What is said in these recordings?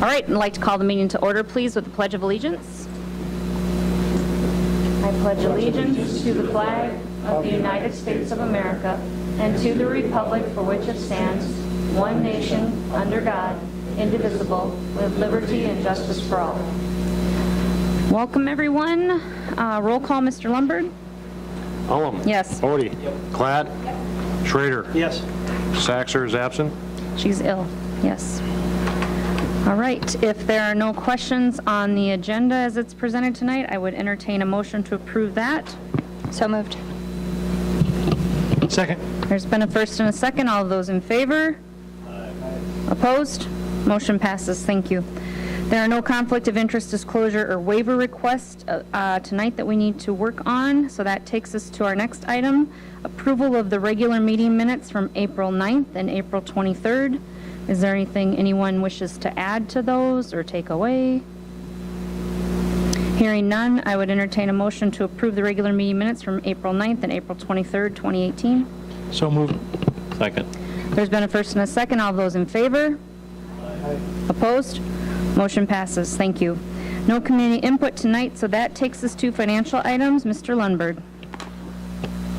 All right, I'd like to call the meeting to order, please, with the Pledge of Allegiance. I pledge allegiance to the flag of the United States of America and to the republic for which it stands, one nation, under God, indivisible, with liberty and justice for all. Welcome, everyone. Roll call, Mr. Lundberg. Ullum. Yes. Odie. Klatt. Schrader. Yes. Saxer is absent. She's ill. Yes. All right. If there are no questions on the agenda as it's presented tonight, I would entertain a motion to approve that. So moved. Second. There's been a first and a second. All of those in favor? Opposed? Motion passes. Thank you. There are no conflict of interest disclosure or waiver requests tonight that we need to work on, so that takes us to our next item, approval of the regular meeting minutes from April 9th and April 23rd. Is there anything anyone wishes to add to those or take away? Hearing none, I would entertain a motion to approve the regular meeting minutes from April 9th and April 23rd, 2018. So moved. Second. There's been a first and a second. All those in favor? Opposed? Motion passes. Thank you. No community input tonight, so that takes us to financial items. Mr. Lundberg.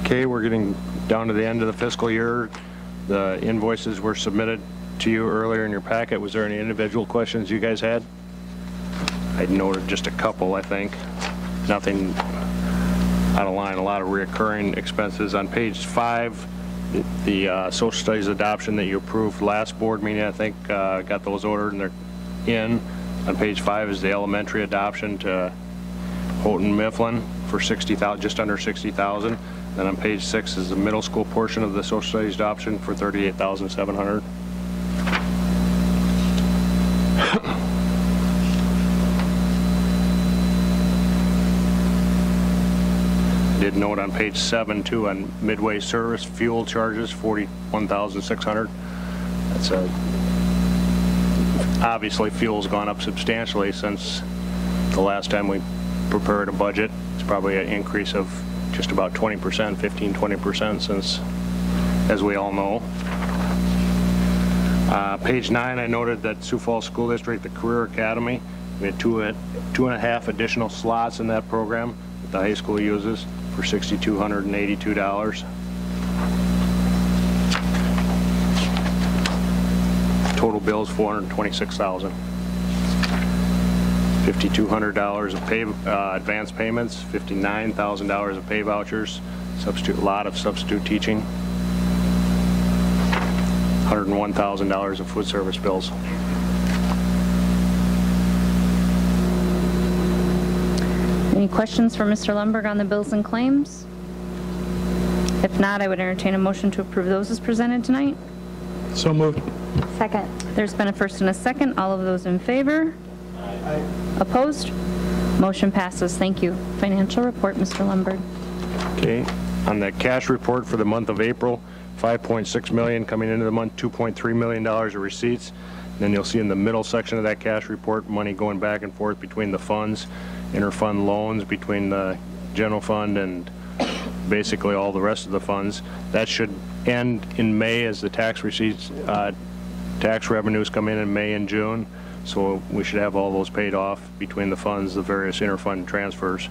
Okay, we're getting down to the end of the fiscal year. The invoices were submitted to you earlier in your packet. Was there any individual questions you guys had? I noted just a couple, I think. Nothing out of line. A lot of recurring expenses. On page 5, the social studies adoption that you approved last board meeting, I think, got those ordered and they're in. On page 5 is the elementary adoption to Houghton Mifflin for $60,000, just under $60,000. Then on page 6 is the middle school portion of the social studies adoption for $38,700. Did note on page 7 too on Midway service fuel charges $41,600. That's obviously fuel's gone up substantially since the last time we prepared a budget. It's probably an increase of just about 20%, 15-20% since, as we all know. Page 9, I noted that Sioux Falls School District, the Career Academy, we had two and a half additional slots in that program that the high school uses for $6,282. Total bills $426,000. $5,200 of pay advance payments, $59,000 of pay vouchers, a lot of substitute teaching, $101,000 of food service bills. Any questions for Mr. Lundberg on the bills and claims? If not, I would entertain a motion to approve those as presented tonight. So moved. Second. There's been a first and a second. All of those in favor? Aye. Opposed? Motion passes. Thank you. Financial report, Mr. Lundberg. Okay, on the cash report for the month of April, $5.6 million coming into the month, $2.3 million of receipts. And then you'll see in the middle section of that cash report, money going back and forth between the funds, interfund loans between the general fund and basically all the rest of the funds. That should end in May as the tax receipts, tax revenues come in May and June. So we should have all those paid off between the funds, the various interfund transfers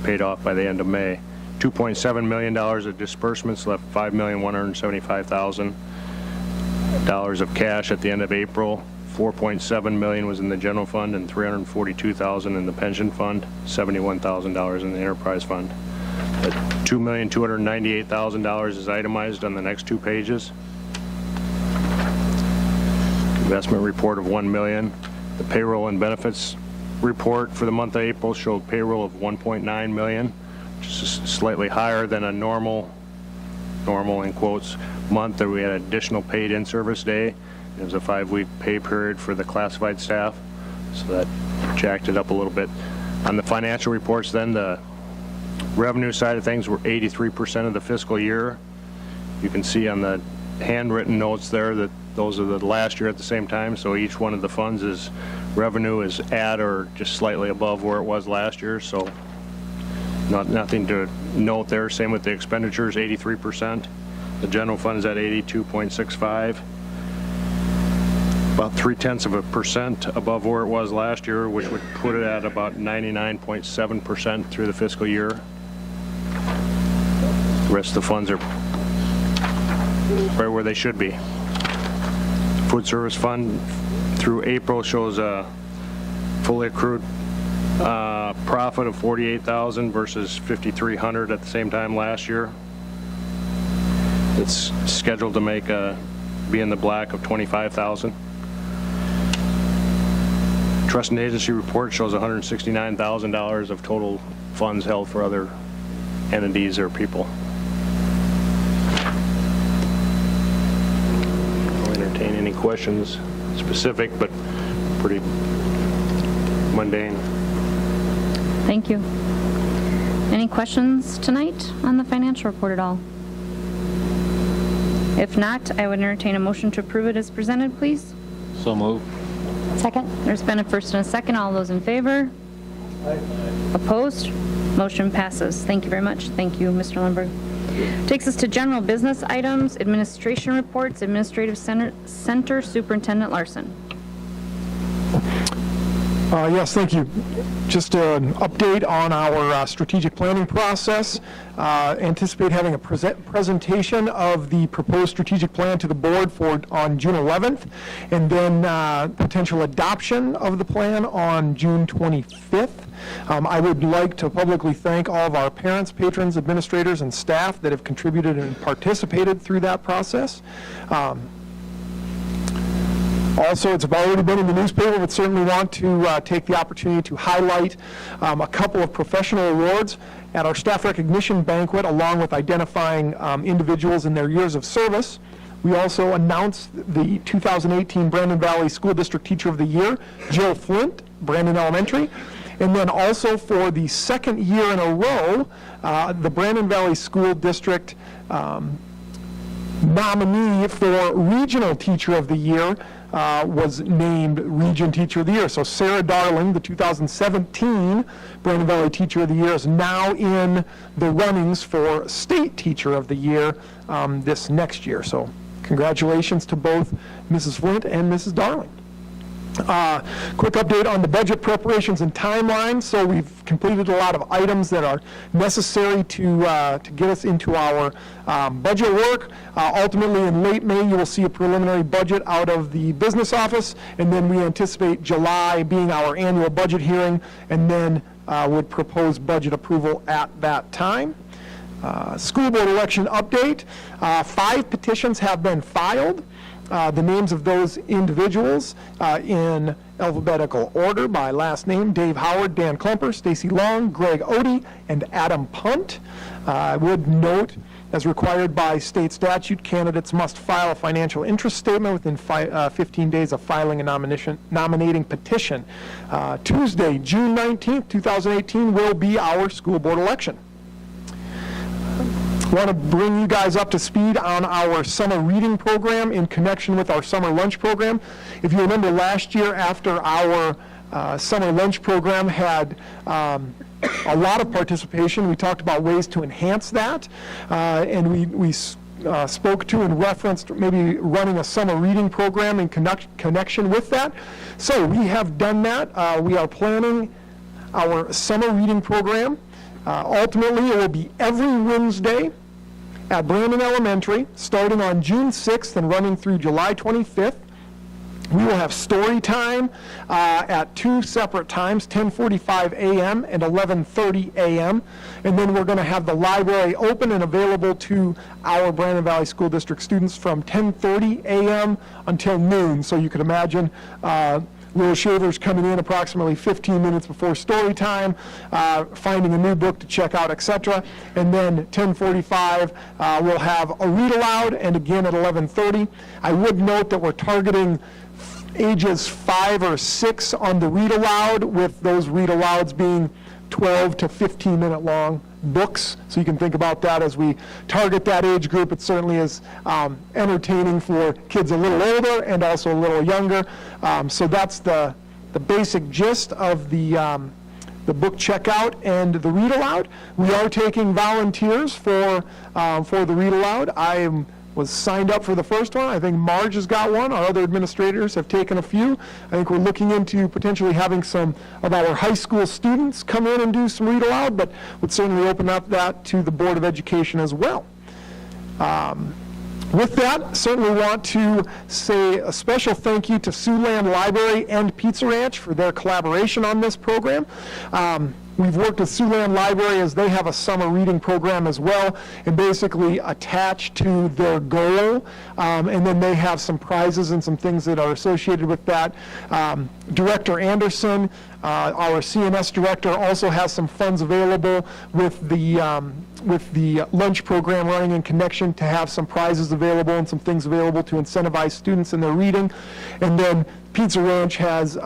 paid off by the end of May. $2.7 million of disbursements, left $5,175,000 of cash at the end of April. $4.7 million was in the general fund and $342,000 in the pension fund, $71,000 in the enterprise fund. $2,298,000 is itemized on the next 2 pages. Investment report of $1 million. The payroll and benefits report for the month of April showed payroll of $1.9 million, which is slightly higher than a normal in quotes month that we had additional paid in-service day. It was a 5-week pay period for the classified staff, so that jacked it up a little bit. On the financial reports then, the revenue side of things were 83% of the fiscal year. You can see on the handwritten notes there that those are the last year at the same time, so each one of the funds is revenue is at or just slightly above where it was last year, so nothing to note there. Same with the expenditures, 83%. The general fund is at 82.65. about 0.3% above where it was last year, which would put it at about 99.7% through the fiscal year. The rest of the funds are right where they should be. Food service fund through April shows a fully accrued profit of $48,000 versus $5,300 at the same time last year. It's scheduled to be in the black of $25,000. Trust and agency report shows $169,000 of total funds held for other entities or people. I'll entertain any questions, specific but pretty mundane. Thank you. Any questions tonight on the financial report at all? If not, I would entertain a motion to approve it as presented, please. So moved. Second. There's been a first and a second. All those in favor? Opposed? Motion passes. Thank you very much. Thank you, Mr. Lundberg. Takes us to general business items, administration reports, Administrative Center Superintendent Larson. Yes, thank you. Just an update on our strategic planning process. Anticipate having a presentation of the proposed strategic plan to the board on June 11th, and then potential adoption of the plan on June 25th. I would like to publicly thank all of our parents, patrons, administrators, and staff that have contributed and participated through that process. Also, it's already been in the newspaper, but certainly want to take the opportunity to highlight a couple of professional awards at our staff recognition banquet, along with identifying individuals in their years of service. We also announced the 2018 Brandon Valley School District Teacher of the Year, Jill Flint, Brandon Elementary. And then also for the second year in a row, the Brandon Valley School District nominee for Regional Teacher of the Year was named Region Teacher of the Year. So Sarah Darling, the 2017 Brandon Valley Teacher of the Year, is now in the runnings for State Teacher of the Year this next year. So congratulations to both Mrs. Flint and Mrs. Darling. Quick update on the budget preparations and timeline. So we've completed a lot of items that are necessary to get us into our budget work. Ultimately, in late May, you will see a preliminary budget out of the business office, and then we anticipate July being our annual budget hearing, and then would propose budget approval at that time. School board election update. 5 petitions have been filed. The names of those individuals in alphabetical order by last name: Dave Howard, Dan Klumper, Stacy Long, Greg Odie, and Adam Punt. I would note, as required by state statute, candidates must file a financial interest statement within 15 days of filing a nominating petition. Tuesday, June 19th, 2018 will be our school board election. I want to bring you guys up to speed on our summer reading program in connection with our summer lunch program. If you remember last year, after our summer lunch program had a lot of participation, we talked about ways to enhance that, and we spoke to and referenced maybe running a summer reading program in connection with that. So we have done that. We are planning our summer reading program. Ultimately, it will be every Wednesday at Brandon Elementary, starting on June 6th and running through July 25th. We will have story time at 2 separate times, 10:45 a.m. and 11:30 a.m. And then we're going to have the library open and available to our Brandon Valley School District students from 10:30 a.m. until noon. So you can imagine little shavers coming in approximately 15 minutes before story time, finding a new book to check out, etc. And then 10:45, we'll have a read aloud, and again at 11:30. I would note that we're targeting ages 5 or 6 on the read aloud, with those read alouds being 12 to 15 minute long books. So you can think about that as we target that age group. It certainly is entertaining for kids a little older and also a little younger. So that's the basic gist of the book checkout and the read aloud. We are taking volunteers for the read aloud. I am was signed up for the first one. I think Marge has got one. Our other administrators have taken a few. I think we're looking into potentially having some of our high school students come in and do some read aloud, but would certainly open up that to the Board of Education as well. With that, certainly want to say a special thank you to Siouxland Library and Pizza Ranch for their collaboration on this program. We've worked with Siouxland Library as they have a summer reading program as well, and basically attached to their goal, and then they have some prizes and some things that are associated with that. Director Anderson, our CNS director, also has some funds available with the lunch program running in connection to have some prizes available and some things available to incentivize students in their reading. And then Pizza Ranch has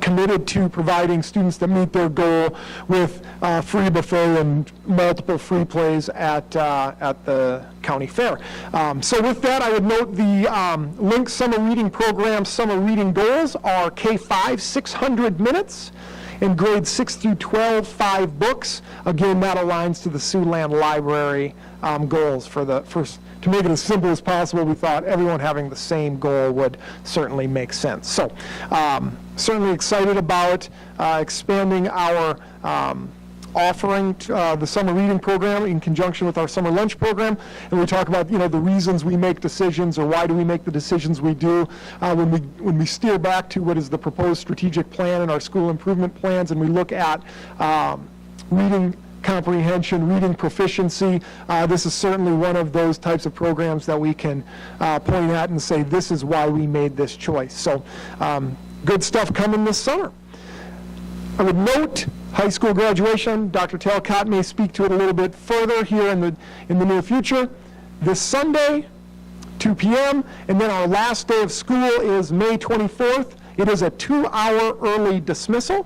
committed to providing students that meet their goal with free buffet and multiple free plays at the county fair. So with that, I would note the Link Summer Reading Program Summer Reading Goals are K-5, 600 minutes, and grades 6 through 12, 5 books. Again, that aligns to the Siouxland Library goals for the first. To make it as simple as possible, we thought everyone having the same goal would certainly make sense. So certainly excited about expanding our offering to, the summer reading program in conjunction with our summer lunch program. And we talk about, the reasons we make decisions, or why do we make the decisions we do. When we steer back to what is the proposed strategic plan and our school improvement plans, and we look at reading comprehension, reading proficiency, this is certainly one of those types of programs that we can point at and say, this is why we made this choice. So good stuff coming this summer. I would note high school graduation. Dr. Talcott may speak to it a little bit further here in the near future. This Sunday, 2 p.m., and then our last day of school is May 24th. It is a 2-hour early dismissal.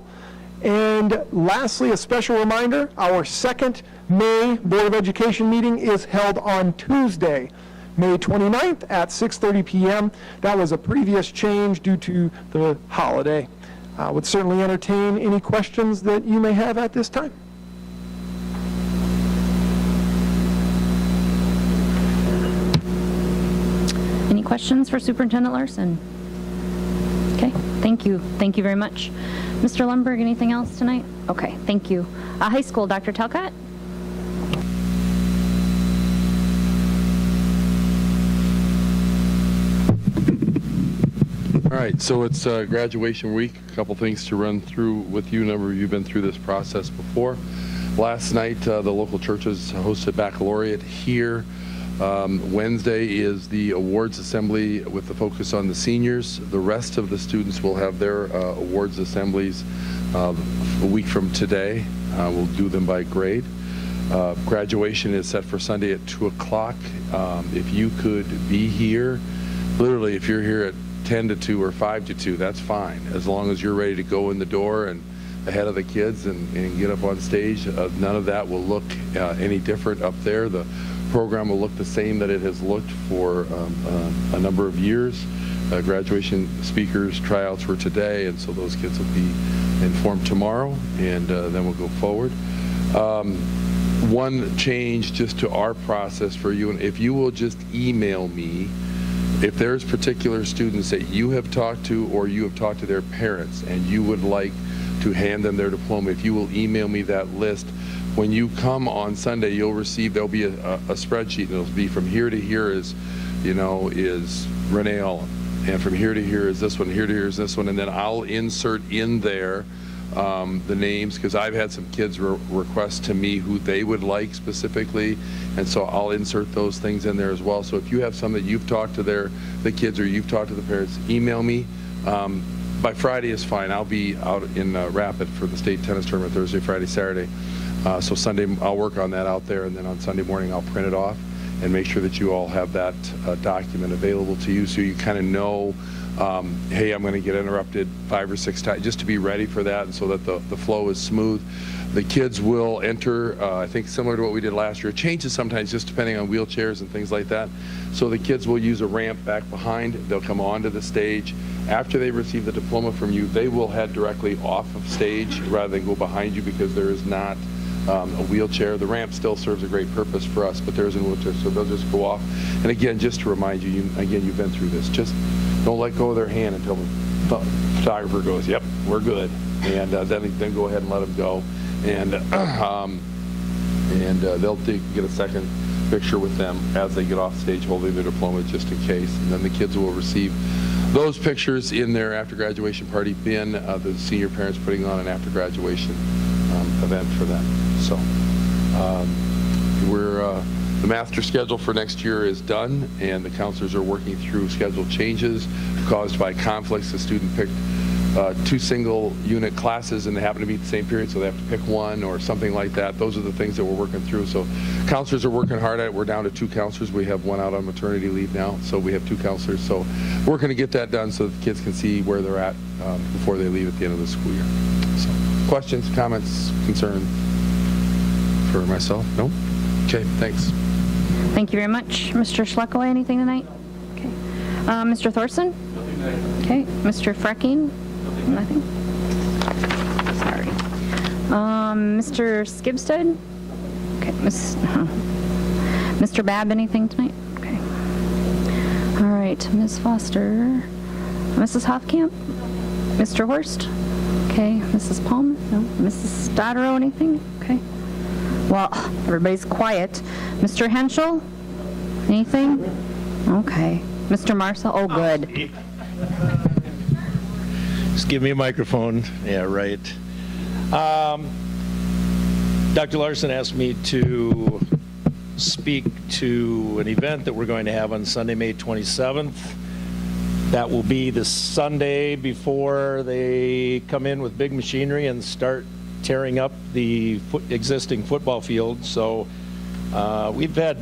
And lastly, a special reminder, our second May Board of Education meeting is held on Tuesday, May 29th at 6:30 p.m. That was a previous change due to the holiday. Would certainly entertain any questions that you may have at this time. Any questions for Superintendent Larson? Okay, thank you. Thank you very much. Mr. Lundberg, anything else tonight? Okay, thank you. High school, Dr. Talcott? All right, so it's graduation week. A couple things to run through with you. A number of you have been through this process before. Last night, the local churches hosted baccalaureate here. Wednesday is the awards assembly with the focus on the seniors. The rest of the students will have their awards assemblies a week from today. We'll do them by grade. Graduation is set for Sunday at 2 o'clock. If you could be here, literally if you're here at 10 to 2 or 5 to 2, that's fine, as long as you're ready to go in the door and ahead of the kids and get up on stage. None of that will look any different up there. The program will look the same that it has looked for a number of years. Graduation speakers tryouts were today, and so those kids will be informed tomorrow, and then we'll go forward. One change just to our process for you, and if you will just email me if there's particular students that you have talked to or you have talked to their parents and you would like to hand them their diploma, if you will email me that list, when you come on Sunday, you'll receive, there'll be a spreadsheet, and it'll be from here to here is Renee Allen, and from here to here is this one, here to here is this one, and then I'll insert in there the names, because I've had some kids request to me who they would like specifically, and so I'll insert those things in there as well. So if you have some that you've talked to the kids or you've talked to the parents, email me. By Friday is fine. I'll be out in Rapid for the state tennis tournament Thursday, Friday, Saturday. So Sunday I'll work on that out there, and then on Sunday morning I'll print it off and make sure that you all have that document available to you, so you kind of know, hey, I'm going to get interrupted 5 or 6 times, just to be ready for that, and so that the flow is smooth. The kids will enter, I think similar to what we did last year. It changes sometimes just depending on wheelchairs and things like that. So the kids will use a ramp back behind. They'll come onto the stage. After they receive the diploma from you, they will head directly off of stage rather than go behind you, because there is not a wheelchair. The ramp still serves a great purpose for us, but there's a wheelchair, so they'll just go off. And again, just to remind you, again, you've been through this. Just don't let go of their hand until the photographer goes, "Yep, we're good," and then go ahead and let them go. And they'll get a second picture with them as they get off stage holding their diploma, just in case. And then the kids will receive those pictures in their after graduation party bin, the senior parents putting on an after graduation event for them. So the master schedule for next year is done, and the counselors are working through schedule changes caused by conflicts. The student picked 2 single unit classes and they happen to be at the same period, so they have to pick one or something like that. Those are the things that we're working through. So counselors are working hard at it. We're down to 2 counselors. We have one out on maternity leave now, so we have 2 counselors. So we're going to get that done so that the kids can see where they're at before they leave at the end of the school year. So questions, comments, concern for myself? No? Okay, thanks. Thank you very much. Mr. Schleckaway, anything tonight? Okay. Mr. Thorson? Okay. Mr. Frecking? Nothing? Sorry. Mr. Skibsted? Okay. Mr. Babb, anything tonight? Okay. All right. Ms. Foster? Mrs. Hofkamp? Mr. Horst? Okay. Mrs. Palm? No. Mrs. Stoddero, anything? Okay. Well, everybody's quiet. Mr. Henschel? Anything? Okay. Mr. Marcel? Oh, good. Just give me a microphone. Yeah, right. Dr. Larson asked me to speak to an event that we're going to have on Sunday, May 27th. That will be the Sunday before they come in with big machinery and start tearing up the existing football field. So we've had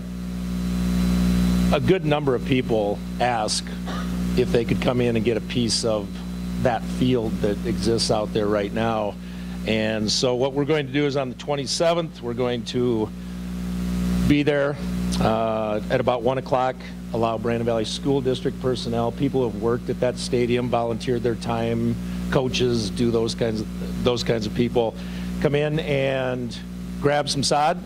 a good number of people ask if they could come in and get a piece of that field that exists out there right now. And so what we're going to do is on the 27th, we're going to be there at about 1 o'clock, allow Brandon Valley School District personnel, people who have worked at that stadium, volunteered their time, coaches, do those kinds of people, come in and grab some sod.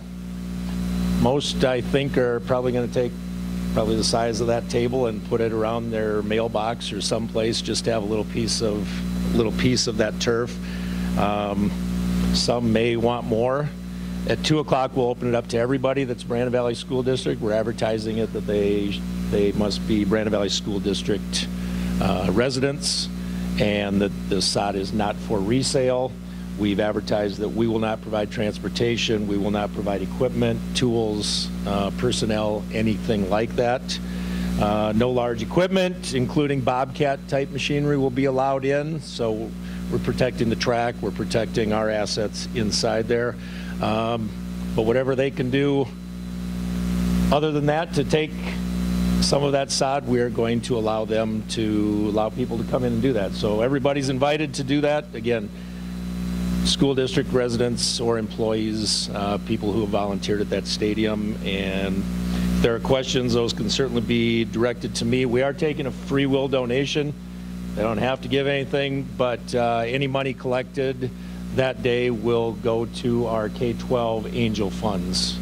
Most, I think, are probably going to take the size of that table and put it around their mailbox or someplace, just to have a little piece of that turf. Some may want more. At 2 o'clock, we'll open it up to everybody that's Brandon Valley School District. We're advertising it that they must be Brandon Valley School District residents, and that the sod is not for resale. We've advertised that we will not provide transportation, we will not provide equipment, tools, personnel, anything like that. No large equipment, including Bobcat-type machinery, will be allowed in. So we're protecting the track, we're protecting our assets inside there. But whatever they can do other than that to take some of that sod, we're going to allow people to come in and do that. So everybody's invited to do that. Again, school district residents or employees, people who have volunteered at that stadium. And if there are questions, those can certainly be directed to me. We are taking a free will donation. They don't have to give anything, but any money collected that day will go to our K-12 Angel Funds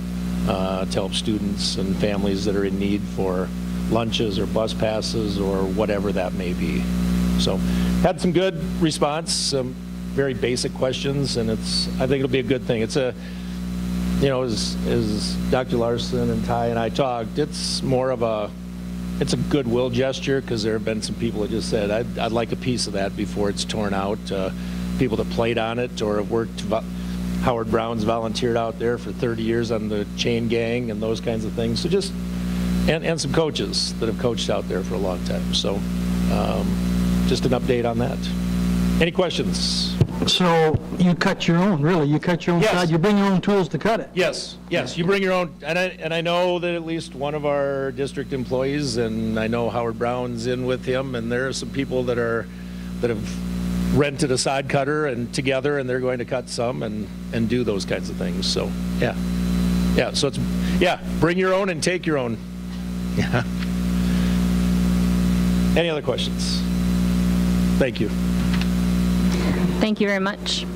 to help students and families that are in need for lunches or bus passes or whatever that may be. So had some good response, some very basic questions, and I think it'll be a good thing. It's as Dr. Larson and Ty and I talked, it's a goodwill gesture, because there have been some people that just said, I'd like a piece of that before it's torn out. People that played on it or have worked, Howard Brown's volunteered out there for 30 years on the chain gang and those kinds of things. So and some coaches that have coached out there for a long time. So just an update on that. Any questions? So you cut your own, really? You cut your own Yes. side? You bring your own tools to cut it? Yes, you bring your own, and I know that at least one of our district employees, and I know Howard Brown's in with him, and there are some people that have rented a side cutter and together, and they're going to cut some and do those kinds of things. So yeah, so bring your own and take your own. Yeah. Any other questions? Thank you. Thank you very much.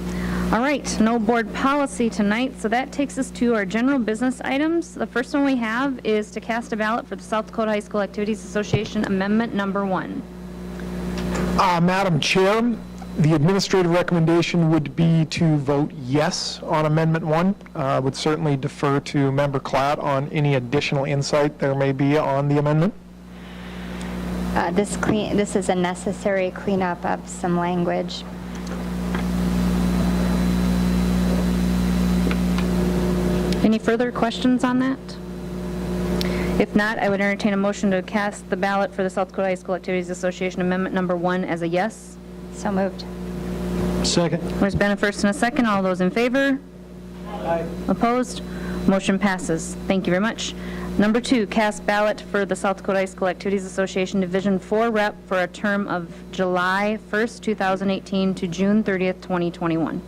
All right, no board policy tonight, so that takes us to our general business items. The first one we have is to cast a ballot for the South Dakota High School Activities Association Amendment Number 1. Madam Chair, the administrative recommendation would be to vote yes on Amendment 1. Would certainly defer to Member Klatt on any additional insight there may be on the amendment. This is a necessary cleanup of some language. Any further questions on that? If not, I would entertain a motion to cast the ballot for the South Dakota High School Activities Association Amendment Number 1 as a yes. So moved. Second. There's been a first and a second. All those in favor? Aye. Opposed? Motion passes. Thank you very much. Number 2, cast ballot for the South Dakota High School Activities Association Division 4 rep for a term of July 1st, 2018 to June 30th, 2021.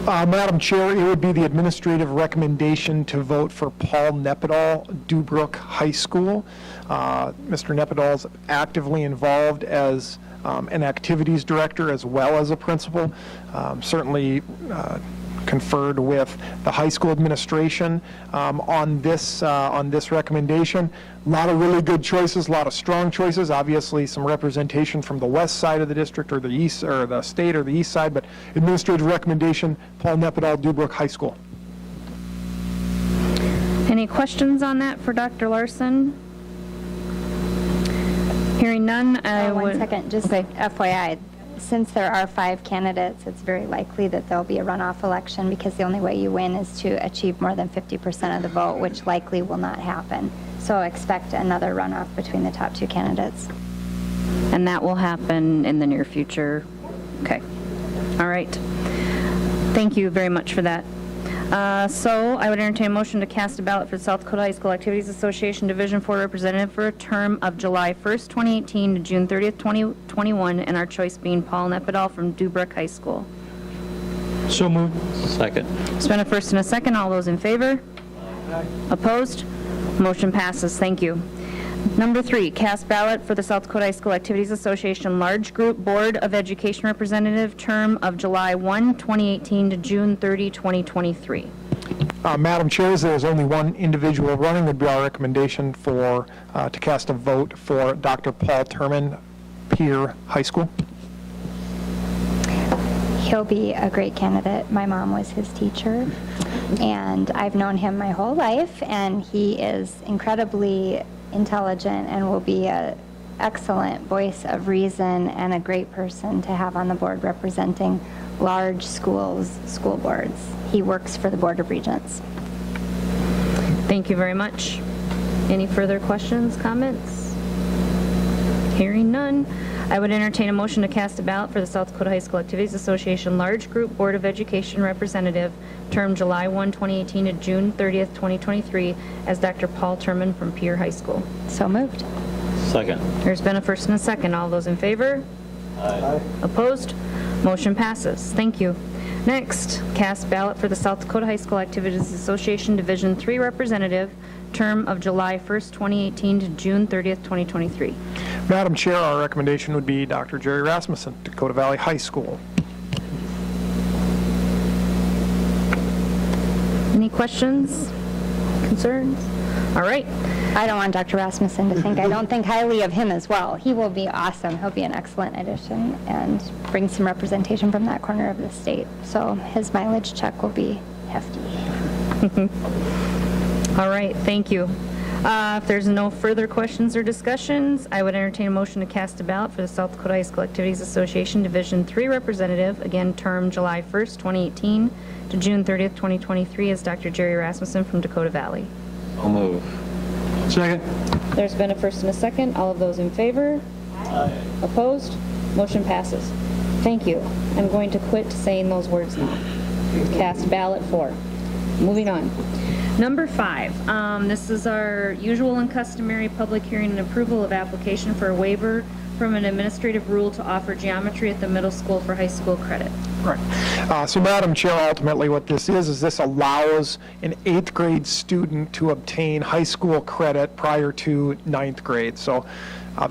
Madam Chair, it would be the administrative recommendation to vote for Paul Nepedal, Dubrook High School. Mr. Nepedal is actively involved as an activities director as well as a principal. Certainly conferred with the high school administration on this recommendation. A lot of really good choices, a lot of strong choices. Obviously, some representation from the west side of the district or the east or the state or the east side, but administrative recommendation, Paul Nepedal, Dubrook High School. Any questions on that for Dr. Larson? Hearing none, I would... 1 second, just Okay. FYI, since there are 5 candidates, it's very likely that there'll be a runoff election because the only way you win is to achieve more than 50% of the vote, which likely will not happen. So expect another runoff between the top 2 candidates. And that will happen in the near future. Okay. All right. Thank you very much for that. So I would entertain a motion to cast a ballot for the South Dakota High School Activities Association Division 4 representative for a term of July 1st, 2018 to June 30th, 2021, and our choice being Paul Nepedal from Dubrook High School. So moved. Second. It's been a first and a second. All those in favor? Opposed? Motion passes. Thank you. Number 3, cast ballot for the South Dakota High School Activities Association Large Group Board of Education Representative, term of July 1, 2018 to June 30, 2023. Madam Chair, as there is only one individual running, would be our recommendation for to cast a vote for Dr. Paul Turman, Pierre High School. He'll be a great candidate. My mom was his teacher, and I've known him my whole life, and he is incredibly intelligent and will be an excellent voice of reason and a great person to have on the board representing large schools, school boards. He works for the Board of Regents. Thank you very much. Any further questions, comments? Hearing none, I would entertain a motion to cast a ballot for the South Dakota High School Activities Association Large Group Board of Education Representative, term July 1, 2018 to June 30th, 2023, as Dr. Paul Turman from Pierre High School. So moved. Second. There's been a first and a second. All those in favor? Aye. Opposed? Motion passes. Thank you. Next, cast ballot for the South Dakota High School Activities Association Division 3 representative, term of July 1st, 2018 to June 30th, 2023. Madam Chair, our recommendation would be Dr. Jerry Rasmussen, Dakota Valley High School. Any questions, concerns? All right. I don't want Dr. Rasmussen to think I don't think highly of him as well. He will be awesome. He'll be an excellent addition and bring some representation from that corner of the state. So his mileage check will be hefty. All right, thank you. If there's no further questions or discussions, I would entertain a motion to cast a ballot for the South Dakota High School Activities Association Division 3 representative, again, term July 1st, 2018 to June 30th, 2023, as Dr. Jerry Rasmussen from Dakota Valley. I'll move. Second. There's been a first and a second. All of those in favor? Aye. Opposed? Motion passes. Thank you. I'm going to quit saying those words now. Cast ballot for. Moving on. Number 5, this is our usual and customary public hearing and approval of application for a waiver from an administrative rule to offer geometry at the middle school for high school credit. Right. So Madam Chair, ultimately what this is this allows an 8th grade student to obtain high school credit prior to 9th grade. So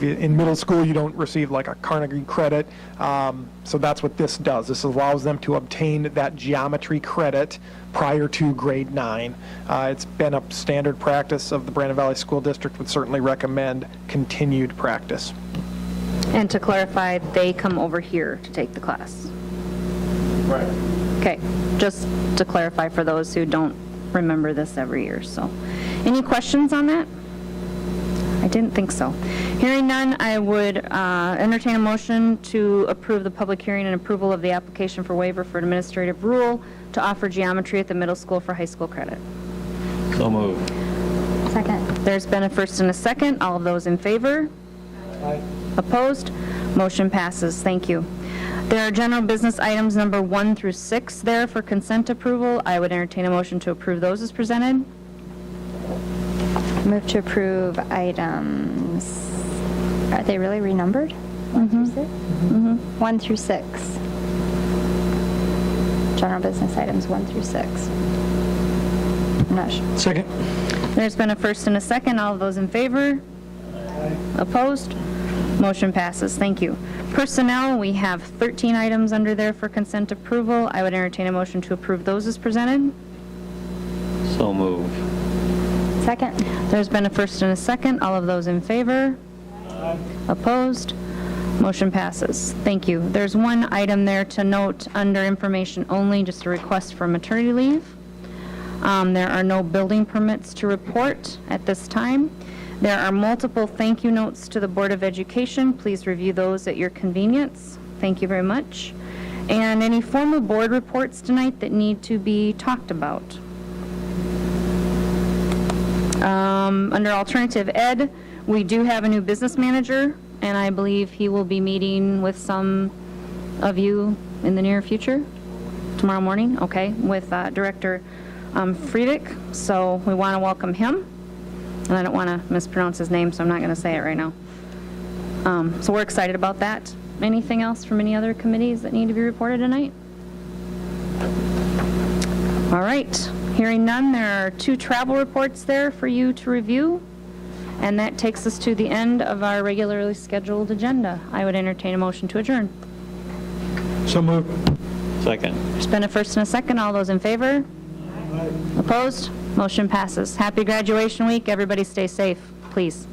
in middle school, you don't receive like a Carnegie credit. So that's what this does. This allows them to obtain that geometry credit prior to grade 9. It's been a standard practice of the Brandon Valley School District, would certainly recommend continued practice. And to clarify, they come over here to take the class. Right. Okay, just to clarify for those who don't remember this every year, so. Any questions on that? I didn't think so. Hearing none, I would entertain a motion to approve the public hearing and approval of the application for waiver for administrative rule to offer geometry at the middle school for high school credit. So moved. Second. There's been a first and a second. All of those in favor? Opposed? Motion passes. Thank you. There are general business items number 1 through 6 there for consent approval. I would entertain a motion to approve those as presented. Move to approve items, are they really renumbered? 1 through 6? 1 through 6. General business items 1 through 6. I'm not sure. Second. There's been a first and a second. All of those in favor? Opposed? Motion passes. Thank you. Personnel, we have 13 items under there for consent approval. I would entertain a motion to approve those as presented. So moved. Second. There's been a first and a second. All of those in favor? Opposed? Motion passes. Thank you. There's one item there to note under information only, just a request for maternity leave. There are no building permits to report at this time. There are multiple thank you notes to the Board of Education. Please review those at your convenience. Thank you very much. And any formal board reports tonight that need to be talked about. Under alternative ed, we do have a new business manager, and I believe he will be meeting with some of you in the near future, tomorrow morning, okay, with Director Friedrich. So we want to welcome him. And I don't want to mispronounce his name, so I'm not going to say it right now. So we're excited about that. Anything else from any other committees that need to be reported tonight? All right. Hearing none, there are 2 travel reports there for you to review. And that takes us to the end of our regularly scheduled agenda. I would entertain a motion to adjourn. So moved. Second. There's been a first and a second. All those in favor? Opposed? Motion passes. Happy graduation week. Everybody stay safe, please.